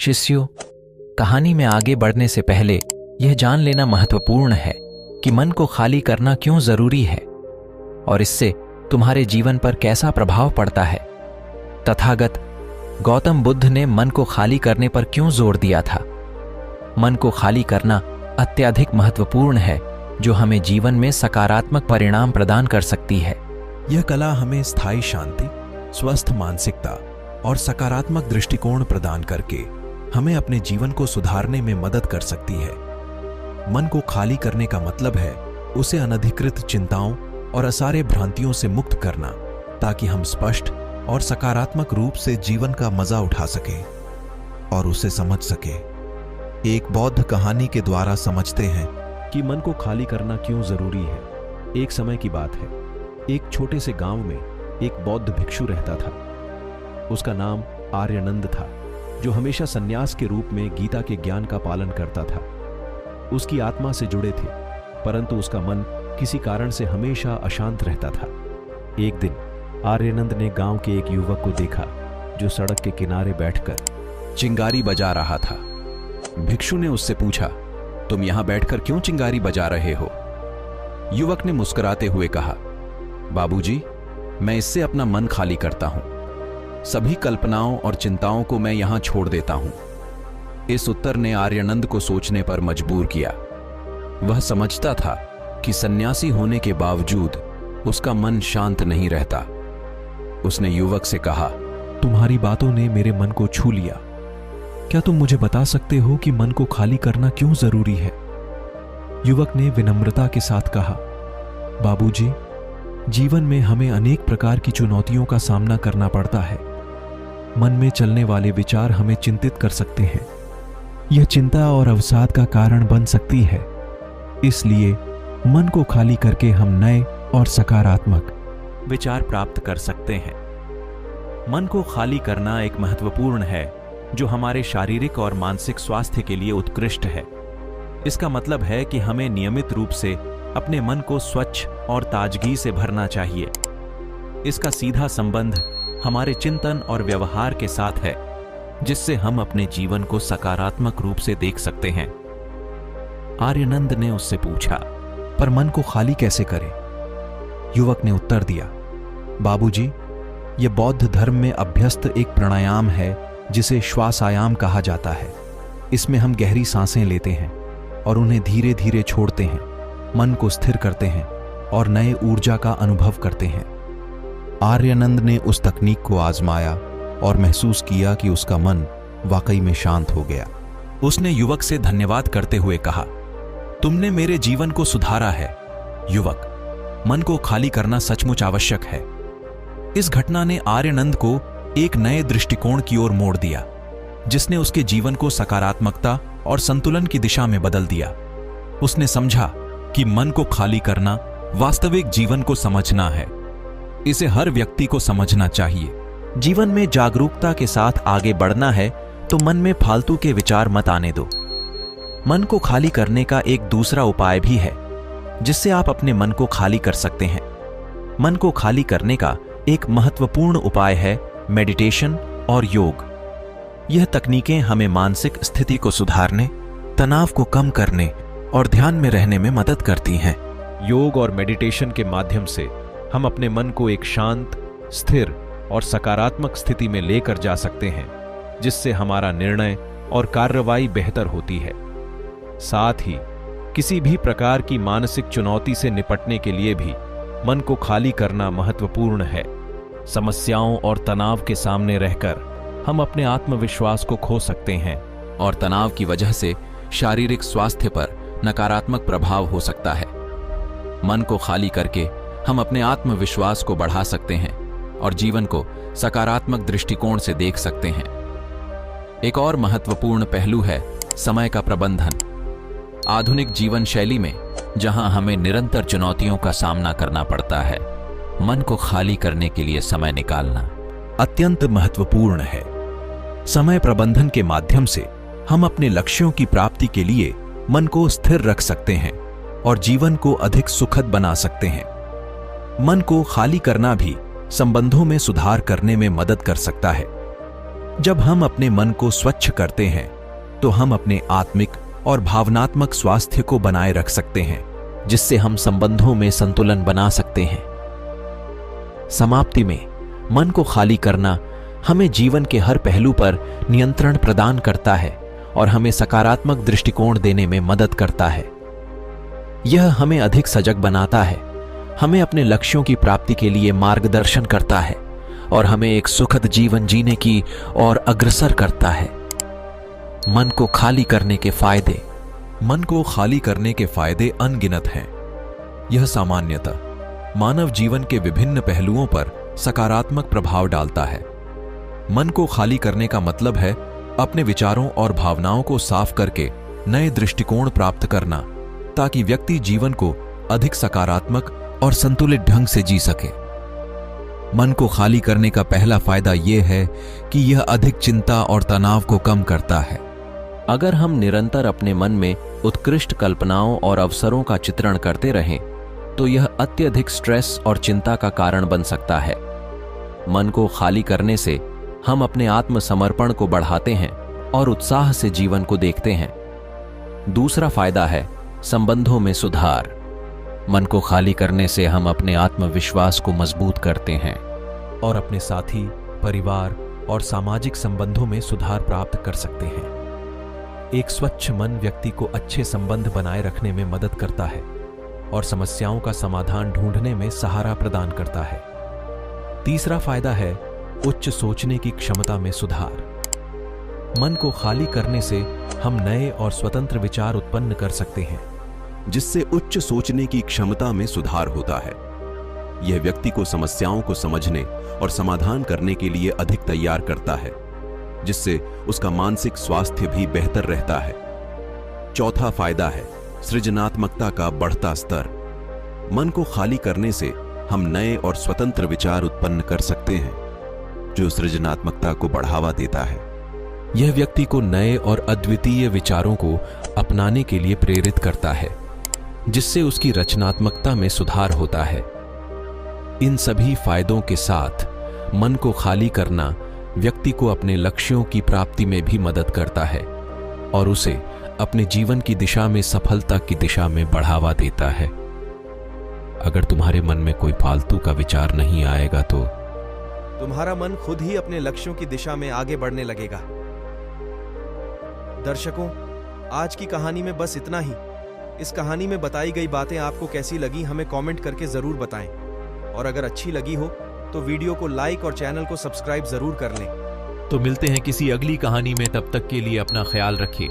शिष्यों, कहानी में आगे बढ़ने से पहले यह जान लेना महत्वपूर्ण है कि मन को खाली करना क्यों जरूरी है और इससे तुम्हारे जीवन पर कैसा प्रभाव पड़ता है। तथागत गौतम बुद्ध ने मन को खाली करने पर क्यों जोर दिया था? मन को खाली करना अत्यधिक महत्वपूर्ण है, जो हमें जीवन में सकारात्मक परिणाम प्रदान कर सकती है। यह कला हमें स्थायी शांति, स्वस्थ मानसिकता और सकारात्मक दृष्टिकोण प्रदान करके हमें अपने जीवन को सुधारने में मदद कर सकती है। मन को खाली करने का मतलब है उसे अनधिकृत चिंताओं और असारे भ्रांतियों से मुक्त करना, ताकि हम स्पष्ट और सकारात्मक रूप से जीवन का मजा उठा सकें और उसे समझ सकें। एक बौद्ध कहानी के द्वारा समझते हैं कि मन को खाली करना क्यों जरूरी है। एक समय की बात है, एक छोटे से गांव में एक बौद्ध भिक्षु रहता था। उसका नाम आर्यनंद था, जो हमेशा सन्यास के रूप में गीता के ज्ञान का पालन करता था। उसकी आत्मा से जुड़े थे, परंतु उसका मन किसी कारण से हमेशा अशांत रहता था। एक दिन आर्यनंद ने गांव के एक युवक को देखा, जो सड़क के किनारे बैठकर चिंगारी बजा रहा था। भिक्षु ने उससे पूछा, तुम यहां बैठकर क्यों चिंगारी बजा रहे हो? युवक ने मुस्कुराते हुए कहा, बाबूजी, मैं इससे अपना मन खाली करता हूं। सभी कल्पनाओं और चिंताओं को मैं यहां छोड़ देता हूं। इस उत्तर ने आर्यनंद को सोचने पर मजबूर किया। वह समझता था कि सन्यासी होने के बावजूद उसका मन शांत नहीं रहता। उसने युवक से कहा, तुम्हारी बातों ने मेरे मन को छू लिया। क्या तुम मुझे बता सकते हो कि मन को खाली करना क्यों जरूरी है? युवक ने विनम्रता के साथ कहा, बाबूजी, जीवन में हमें अनेक प्रकार की चुनौतियों का सामना करना पड़ता है। मन में चलने वाले विचार हमें चिंतित कर सकते हैं। यह चिंता और अवसाद का कारण बन सकती है। इसलिए मन को खाली करके हम नए और सकारात्मक विचार प्राप्त कर सकते हैं। मन को खाली करना एक महत्वपूर्ण है, जो हमारे शारीरिक और मानसिक स्वास्थ्य के लिए उत्कृष्ट है। इसका मतलब है कि हमें नियमित रूप से अपने मन को स्वच्छ और ताजगी से भरना चाहिए। इसका सीधा संबंध हमारे चिंतन और व्यवहार के साथ है, जिससे हम अपने जीवन को सकारात्मक रूप से देख सकते हैं। आर्यनंद ने उससे पूछा, पर मन को खाली कैसे करें? युवक ने उत्तर दिया, बाबूजी, यह बौद्ध धर्म में अभ्यस्त एक प्राणायाम है, जिसे श्वासायाम कहा जाता है। इसमें हम गहरी सांसें लेते हैं और उन्हें धीरे धीरे छोड़ते हैं, मन को स्थिर करते हैं और नए ऊर्जा का अनुभव करते हैं। आर्यनंद ने उस तकनीक को आजमाया और महसूस किया कि उसका मन वाकई में शांत हो गया। उसने युवक से धन्यवाद करते हुए कहा, तुमने मेरे जीवन को सुधारा है। युवक, मन को खाली करना सचमुच आवश्यक है। इस घटना ने आर्यनंद को एक नए दृष्टिकोण की ओर मोड़ दिया, जिसने उसके जीवन को सकारात्मकता और संतुलन की दिशा में बदल दिया। उसने समझा कि मन को खाली करना वास्तविक जीवन को समझना है। इसे हर व्यक्ति को समझना चाहिए। जीवन में जागरूकता के साथ आगे बढ़ना है तो मन में फालतू के विचार मत आने दो। मन को खाली करने का एक दूसरा उपाय भी है, जिससे आप अपने मन को खाली कर सकते हैं। मन को खाली करने का एक महत्वपूर्ण उपाय है मेडिटेशन और योग। यह तकनीकें हमें मानसिक स्थिति को सुधारने, तनाव को कम करने और ध्यान में रहने में मदद करती हैं। योग और मेडिटेशन के माध्यम से हम अपने मन को एक शांत, स्थिर और सकारात्मक स्थिति में लेकर जा सकते हैं, जिससे हमारा निर्णय और कार्रवाई बेहतर होती है। साथ ही किसी भी प्रकार की मानसिक चुनौती से निपटने के लिए भी मन को खाली करना महत्वपूर्ण है। समस्याओं और तनाव के सामने रहकर हम अपने आत्मविश्वास को खो सकते हैं और तनाव की वजह से शारीरिक स्वास्थ्य पर नकारात्मक प्रभाव हो सकता है। मन को खाली करके हम अपने आत्मविश्वास को बढ़ा सकते हैं और जीवन को सकारात्मक दृष्टिकोण से देख सकते हैं। एक और महत्वपूर्ण पहलू है समय का प्रबंधन। आधुनिक जीवन शैली में, जहां हमें निरंतर चुनौतियों का सामना करना पड़ता है, मन को खाली करने के लिए समय निकालना अत्यंत महत्वपूर्ण है। समय प्रबंधन के माध्यम से हम अपने लक्ष्यों की प्राप्ति के लिए मन को स्थिर रख सकते हैं और जीवन को अधिक सुखद बना सकते हैं। मन को खाली करना भी संबंधों में सुधार करने में मदद कर सकता है। जब हम अपने मन को स्वच्छ करते हैं तो हम अपने आत्मिक और भावनात्मक स्वास्थ्य को बनाए रख सकते हैं, जिससे हम संबंधों में संतुलन बना सकते हैं। समाप्ति में, मन को खाली करना हमें जीवन के हर पहलू पर नियंत्रण प्रदान करता है और हमें सकारात्मक दृष्टिकोण देने में मदद करता है। यह हमें अधिक सजग बनाता है, हमें अपने लक्ष्यों की प्राप्ति के लिए मार्गदर्शन करता है और हमें एक सुखद जीवन जीने की ओर अग्रसर करता है। मन को खाली करने के फायदे। मन को खाली करने के फायदे अनगिनत हैं। यह सामान्यतः मानव जीवन के विभिन्न पहलुओं पर सकारात्मक प्रभाव डालता है। मन को खाली करने का मतलब है अपने विचारों और भावनाओं को साफ करके नए दृष्टिकोण प्राप्त करना, ताकि व्यक्ति जीवन को अधिक सकारात्मक और संतुलित ढंग से जी सके। मन को खाली करने का पहला फायदा यह है कि यह अधिक चिंता और तनाव को कम करता है। अगर हम निरंतर अपने मन में उत्कृष्ट कल्पनाओं और अवसरों का चित्रण करते रहें, तो यह अत्यधिक स्ट्रेस और चिंता का कारण बन सकता है। मन को खाली करने से हम अपने आत्मसमर्पण को बढ़ाते हैं और उत्साह से जीवन को देखते हैं। दूसरा फायदा है संबंधों में सुधार। मन को खाली करने से हम अपने आत्मविश्वास को मजबूत करते हैं और अपने साथी, परिवार और सामाजिक संबंधों में सुधार प्राप्त कर सकते हैं। एक स्वच्छ मन व्यक्ति को अच्छे संबंध बनाए रखने में मदद करता है और समस्याओं का समाधान ढूंढने में सहारा प्रदान करता है। तीसरा फायदा है उच्च सोचने की क्षमता में सुधार। मन को खाली करने से हम नए और स्वतंत्र विचार उत्पन्न कर सकते हैं, जिससे उच्च सोचने की क्षमता में सुधार होता है। यह व्यक्ति को समस्याओं को समझने और समाधान करने के लिए अधिक तैयार करता है, जिससे उसका मानसिक स्वास्थ्य भी बेहतर रहता है। चौथा फायदा है सृजनात्मकता का बढ़ता स्तर। मन को खाली करने से हम नए और स्वतंत्र विचार उत्पन्न कर सकते हैं, जो सृजनात्मकता को बढ़ावा देता है। यह व्यक्ति को नए और अद्वितीय विचारों को अपनाने के लिए प्रेरित करता है, जिससे उसकी रचनात्मकता में सुधार होता है। इन सभी फायदों के साथ मन को खाली करना व्यक्ति को अपने लक्ष्यों की प्राप्ति में भी मदद करता है और उसे अपने जीवन की दिशा में सफलता की दिशा में बढ़ावा देता है। अगर तुम्हारे मन में कोई फालतू का विचार नहीं आएगा तो तुम्हारा मन खुद ही अपने लक्ष्यों की दिशा में आगे बढ़ने लगेगा। दर्शकों, आज की कहानी में बस इतना ही। इस कहानी में बताई गई बातें आपको कैसी लगी हमें कमेंट करके जरूर बताएं, और अगर अच्छी लगी हो तो वीडियो को लाइक और चैनल को सब्सक्राइब जरूर कर लें। तो मिलते हैं किसी अगली कहानी में, तब तक के लिए अपना ख्याल रखिए।